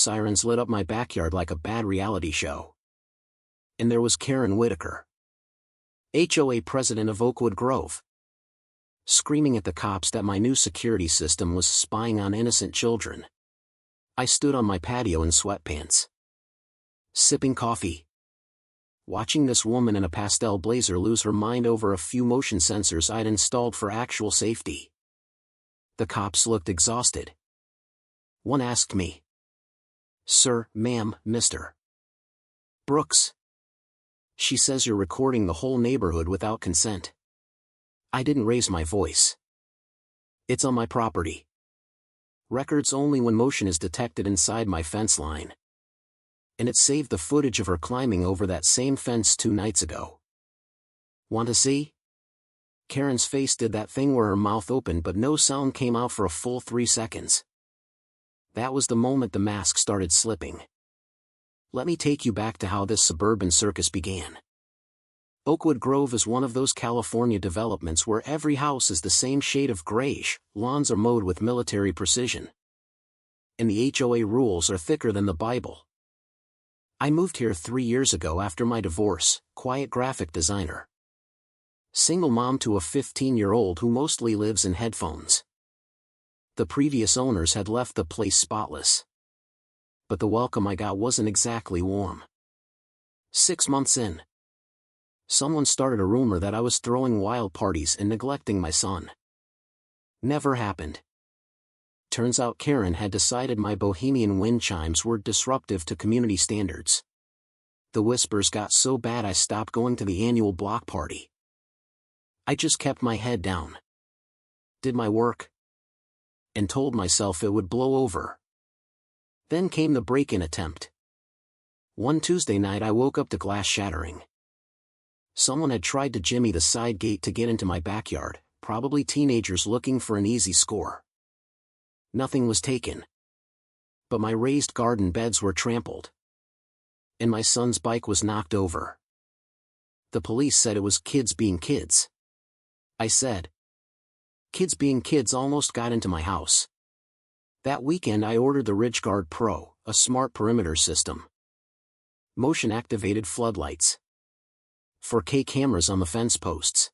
sirens lit up my backyard like a bad reality show. And there was Karen Whitaker, HOA president of Oakwood Grove, screaming at the cops that my new security system was spying on innocent children. I stood on my patio in sweatpants, sipping coffee, watching this woman in a pastel blazer lose her mind over a few motion sensors I'd installed for actual safety. The cops looked exhausted. One asked me, "Sir, ma'am, Mr. Brooks, she says you're recording the whole neighborhood without consent." I didn't raise my voice. "It's on my property. Records only when motion is detected inside my fence line." And it saved the footage of her climbing over that same fence 2 nights ago. Want to see? Karen's face did that thing where her mouth opened but no sound came out for a full 3 seconds. That was the moment the mask started slipping. Let me take you back to how this suburban circus began. Oakwood Grove is one of those California developments where every house is the same shade of grayish, lawns are mowed with military precision, and the HOA rules are thicker than the Bible. I moved here 3 years ago after my divorce, quiet graphic designer. Single mom to a 15-year-old who mostly lives in headphones. The previous owners had left the place spotless. But the welcome I got wasn't exactly warm. 6 months in, someone started a rumor that I was throwing wild parties and neglecting my son. Never happened. Turns out Karen had decided my bohemian wind chimes were disruptive to community standards. The whispers got so bad I stopped going to the annual block party. I just kept my head down, did my work, and told myself it would blow over. Then came the break-in attempt. One Tuesday night I woke up to glass shattering. Someone had tried to jimmy the side gate to get into my backyard, probably teenagers looking for an easy score. Nothing was taken. But my raised garden beds were trampled. And my son's bike was knocked over. The police said it was kids being kids. I said, "Kids being kids almost got into my house." That weekend I ordered the RidgeGuard Pro, a smart perimeter system. Motion-activated floodlights. 4K cameras on the fence posts.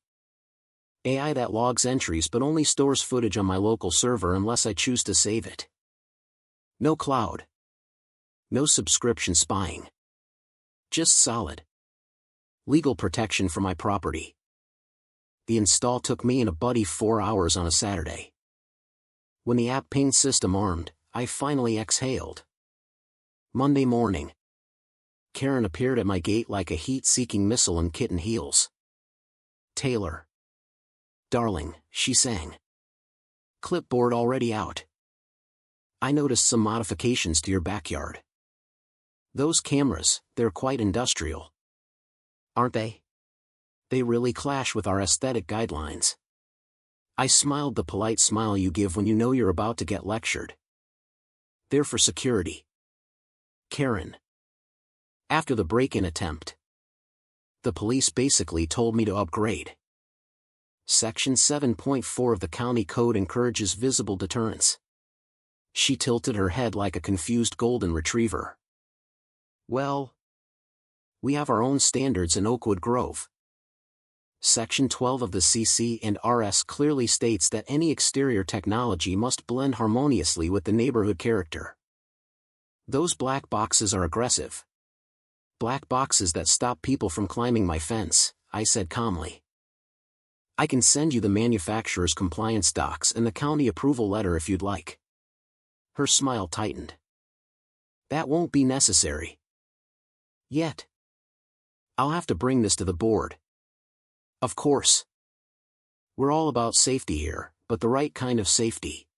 AI that logs entries but only stores footage on my local server unless I choose to save it. No cloud. No subscription spying. Just solid, legal protection for my property. The install took me and a buddy 4 hours on a Saturday. When the app pinged "System armed," I finally exhaled. Monday morning, Karen appeared at my gate like a heat-seeking missile in kitten heels. "Taylor. Darling," she sang. "Clipboard already out. I noticed some modifications to your backyard. Those cameras, they're quite industrial. Aren't they? They really clash with our aesthetic guidelines." I smiled the polite smile you give when you know you're about to get lectured. "They're for security, Karen. After the break-in attempt, the police basically told me to upgrade. Section 7.4 of the county code encourages visible deterrence." She tilted her head like a confused golden retriever. "Well, we have our own standards in Oakwood Grove. Section 12 of the CC and RS clearly states that any exterior technology must blend harmoniously with the neighborhood character. Those black boxes are aggressive. Black boxes that stop people from climbing my fence," I said calmly. "I can send you the manufacturer's compliance docs and the county approval letter if you'd like." Her smile tightened. "That won't be necessary. Yet. I'll have to bring this to the board. Of course. We're all about safety here, but the right kind of safety."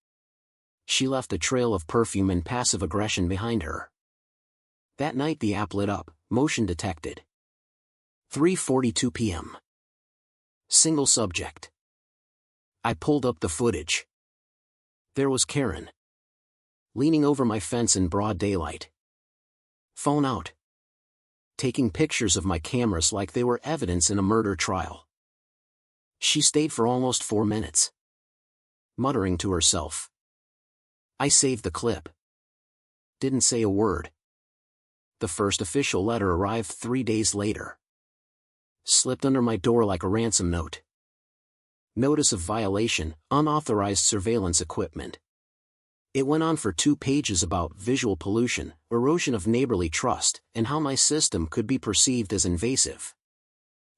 She left a trail of perfume and passive aggression behind her. That night the app lit up, motion detected. 3:42 p.m. Single subject. I pulled up the footage. There was Karen, leaning over my fence in broad daylight. Phone out. Taking pictures of my cameras like they were evidence in a murder trial. She stayed for almost 4 minutes, muttering to herself. I saved the clip. Didn't say a word. The first official letter arrived 3 days later. Slipped under my door like a ransom note. Notice of violation, unauthorized surveillance equipment. It went on for 2 pages about visual pollution, erosion of neighborly trust, and how my system could be perceived as invasive.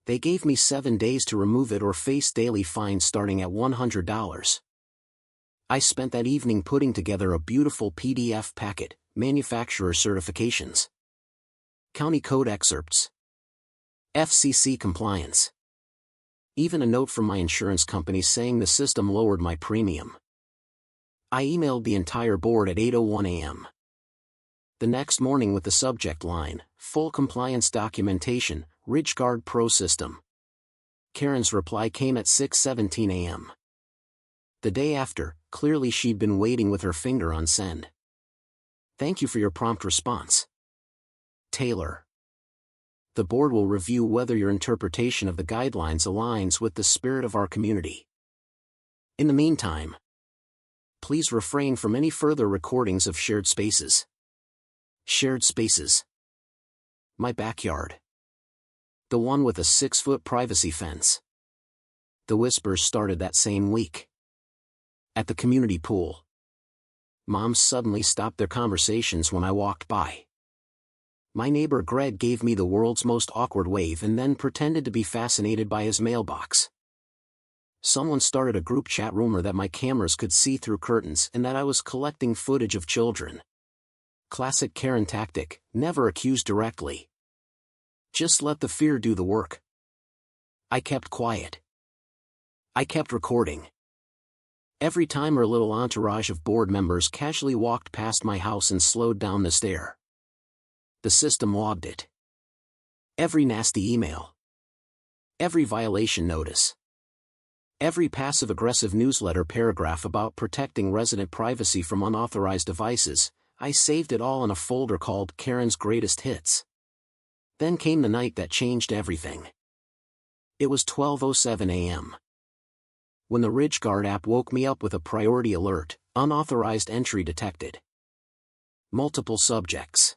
They gave me 7 days to remove it or face daily fines starting at $100. I spent that evening putting together a beautiful PDF packet, manufacturer certifications, county code excerpts, FCC compliance. Even a note from my insurance company saying the system lowered my premium. I emailed the entire board at 8:01 a.m. the next morning with the subject line, "Full compliance documentation, RidgeGuard Pro system." Karen's reply came at 6:17 a.m. The day after, clearly she'd been waiting with her finger on send. "Thank you for your prompt response, Taylor. The board will review whether your interpretation of the guidelines aligns with the spirit of our community. In the meantime, please refrain from any further recordings of shared spaces." Shared spaces. My backyard. The one with a 6-foot privacy fence. The whispers started that same week. At the community pool. Moms suddenly stopped their conversations when I walked by. My neighbor Greg gave me the world's most awkward wave and then pretended to be fascinated by his mailbox. Someone started a group chat rumor that my cameras could see through curtains and that I was collecting footage of children. Classic Karen tactic, never accuse directly. Just let the fear do the work. I kept quiet. I kept recording. Every time her little entourage of board members casually walked past my house and slowed down to stare. The system logged it. Every nasty email. Every violation notice. Every passive-aggressive newsletter paragraph about protecting resident privacy from unauthorized devices. I saved it all in a folder called Karen's Greatest Hits. Then came the night that changed everything. It was 12:07 a.m. when the RidgeGuard app woke me up with a priority alert, unauthorized entry detected. Multiple subjects.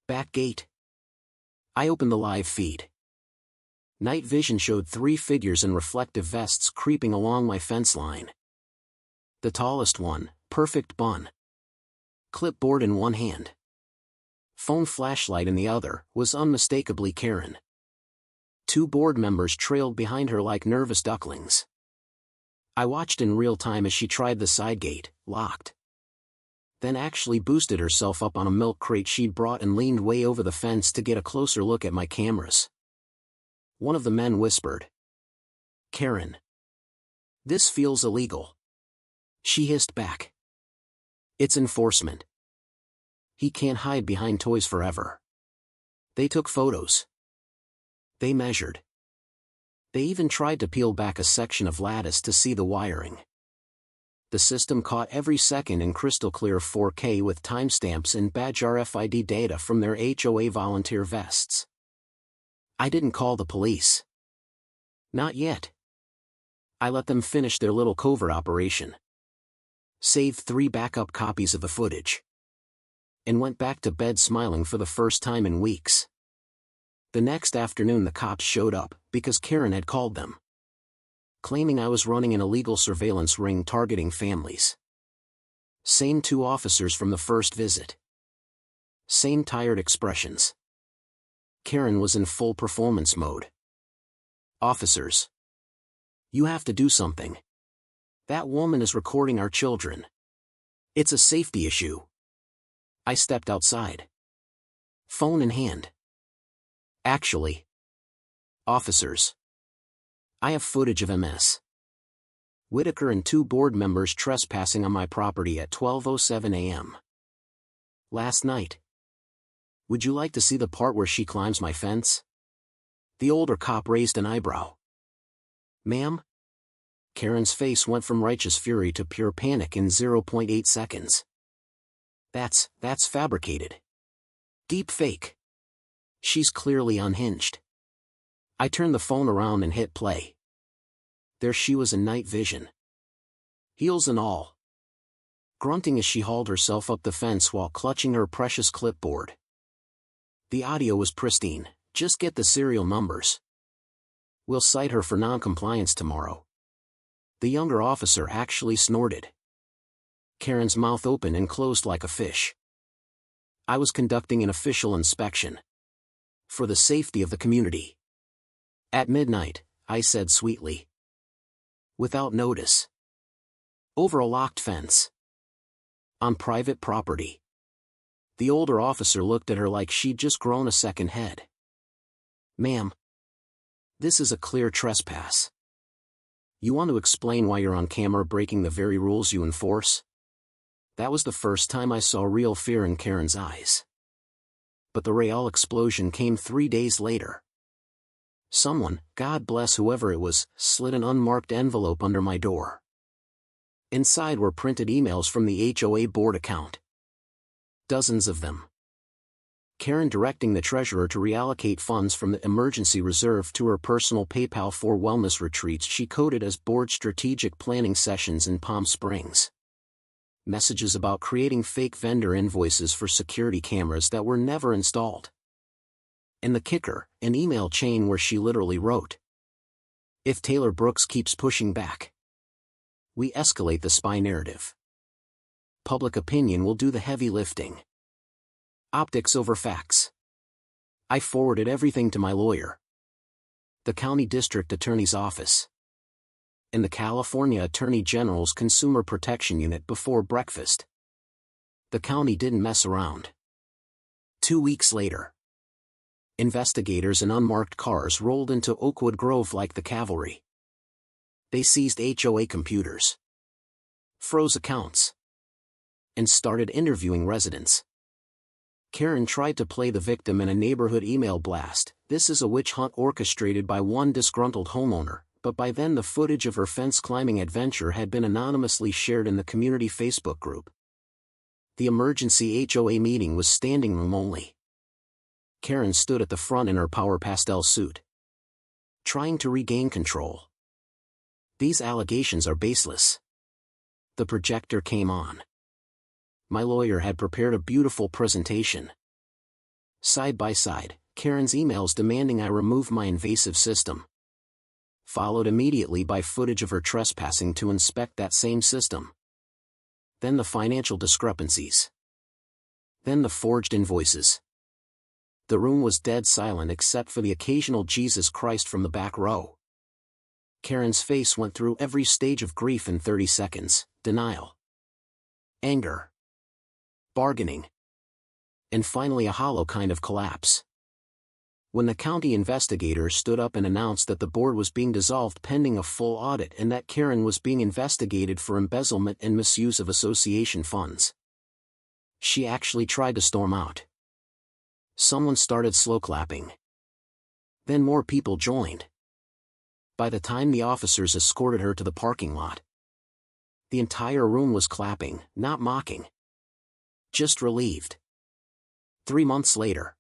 Back gate. I opened the live feed. Night vision showed 3 figures in reflective vests creeping along my fence line. The tallest one, perfect bun. Clipboard in one hand. Phone flashlight in the other, was unmistakably Karen. 2 board members trailed behind her like nervous ducklings. I watched in real time as she tried the side gate, locked. Then actually boosted herself up on a milk crate she'd brought and leaned way over the fence to get a closer look at my cameras. One of the men whispered, "Karen, this feels illegal." She hissed back, "It's enforcement. He can't hide behind toys forever." They took photos. They measured. They even tried to peel back a section of lattice to see the wiring. The system caught every second in crystal clear 4K with timestamps and badge RFID data from their HOA volunteer vests. I didn't call the police. Not yet. I let them finish their little covert operation. Saved 3 backup copies of the footage. And went back to bed smiling for the first time in weeks. The next afternoon the cops showed up, because Karen had called them. Claiming I was running an illegal surveillance ring targeting families. Same 2 officers from the first visit. Same tired expressions. Karen was in full performance mode. "Officers, you have to do something. That woman is recording our children. It's a safety issue." I stepped outside. Phone in hand. "Actually, officers, I have footage of Ms. Whitaker and 2 board members trespassing on my property at 12:07 a.m. last night. Would you like to see the part where she climbs my fence?" The older cop raised an eyebrow. "Ma'am?" Karen's face went from righteous fury to pure panic in 0.8 seconds. That's fabricated. Deep fake. She's clearly unhinged." I turned the phone around and hit play. There she was in night vision. Heels and all. grunting as she hauled herself up the fence while clutching her precious clipboard. The audio was pristine. Just get the serial numbers. We'll cite her for non-compliance tomorrow. The younger officer actually snorted. Karen's mouth opened and closed like a fish. I was conducting an official inspection. For the safety of the community. At midnight, I said sweetly. Without notice. Over a locked fence. On private property. The older officer looked at her like she'd just grown a second head. Ma'am. This is a clear trespass. You want to explain why you're on camera breaking the very rules you enforce? That was the first time I saw real fear in Karen's eyes. But the real explosion came 3 days later. Someone, God bless whoever it was, slid an unmarked envelope under my door. Inside were printed emails from the HOA board account. Dozens of them. Karen directing the treasurer to reallocate funds from the emergency reserve to her personal PayPal for wellness retreats she coded as board strategic planning sessions in Palm Springs. Messages about creating fake vendor invoices for security cameras that were never installed. And the kicker, an email chain where she literally wrote, "If Taylor Brooks keeps pushing back, we escalate the spy narrative. Public opinion will do the heavy lifting. Optics over facts." I forwarded everything to my lawyer, the county district attorney's office, and the California Attorney General's Consumer Protection Unit before breakfast. The county didn't mess around. 2 weeks later, investigators in unmarked cars rolled into Oakwood Grove like the cavalry. They seized HOA computers, froze accounts, and started interviewing residents. Karen tried to play the victim in a neighborhood email blast. This is a witch hunt orchestrated by one disgruntled homeowner, but by then the footage of her fence-climbing adventure had been anonymously shared in the community Facebook group. The emergency HOA meeting was standing room only. Karen stood at the front in her power pastel suit, trying to regain control. These allegations are baseless. The projector came on. My lawyer had prepared a beautiful presentation. Side by side, Karen's emails demanding I remove my invasive system, followed immediately by footage of her trespassing to inspect that same system. Then the financial discrepancies. Then the forged invoices. The room was dead silent except for the occasional Jesus Christ from the back row. Karen's face went through every stage of grief in 30 seconds, denial, anger, bargaining, and finally a hollow kind of collapse. When the county investigators stood up and announced that the board was being dissolved pending a full audit and that Karen was being investigated for embezzlement and misuse of association funds, she actually tried to storm out. Someone started slow clapping. Then more people joined. By the time the officers escorted her to the parking lot, the entire room was clapping, not mocking. Just relieved. 3 months later,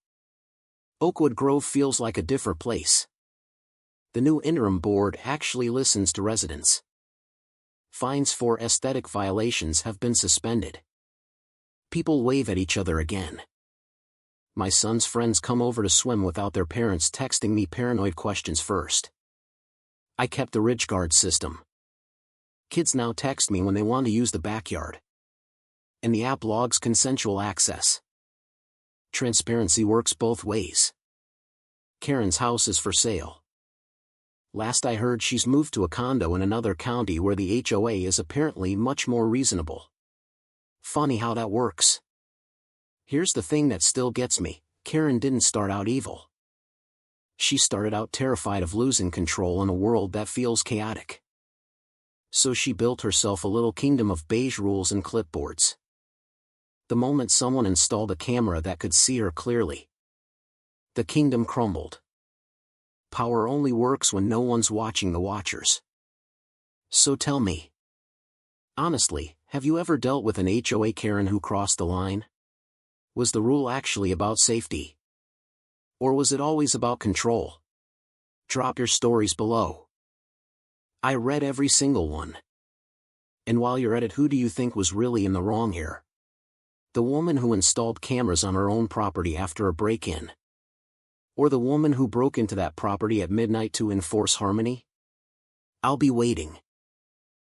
Oakwood Grove feels like a different place. The new interim board actually listens to residents. Fines for aesthetic violations have been suspended. People wave at each other again. My son's friends come over to swim without their parents texting me paranoid questions first. I kept the Ridge Guard system. Kids now text me when they want to use the backyard. And the app logs consensual access. Transparency works both ways. Karen's house is for sale. Last I heard she's moved to a condo in another county where the HOA is apparently much more reasonable. Funny how that works. Here's the thing that still gets me, Karen didn't start out evil. She started out terrified of losing control in a world that feels chaotic. So she built herself a little kingdom of beige rules and clipboards. The moment someone installed a camera that could see her clearly, the kingdom crumbled. Power only works when no one's watching the watchers. So tell me, honestly, have you ever dealt with an HOA Karen who crossed the line? Was the rule actually about safety? Or was it always about control? Drop your stories below. I read every single one. And while you're at it, who do you think was really in the wrong here? The woman who installed cameras on her own property after a break-in? Or the woman who broke into that property at midnight to enforce harmony? I'll be waiting.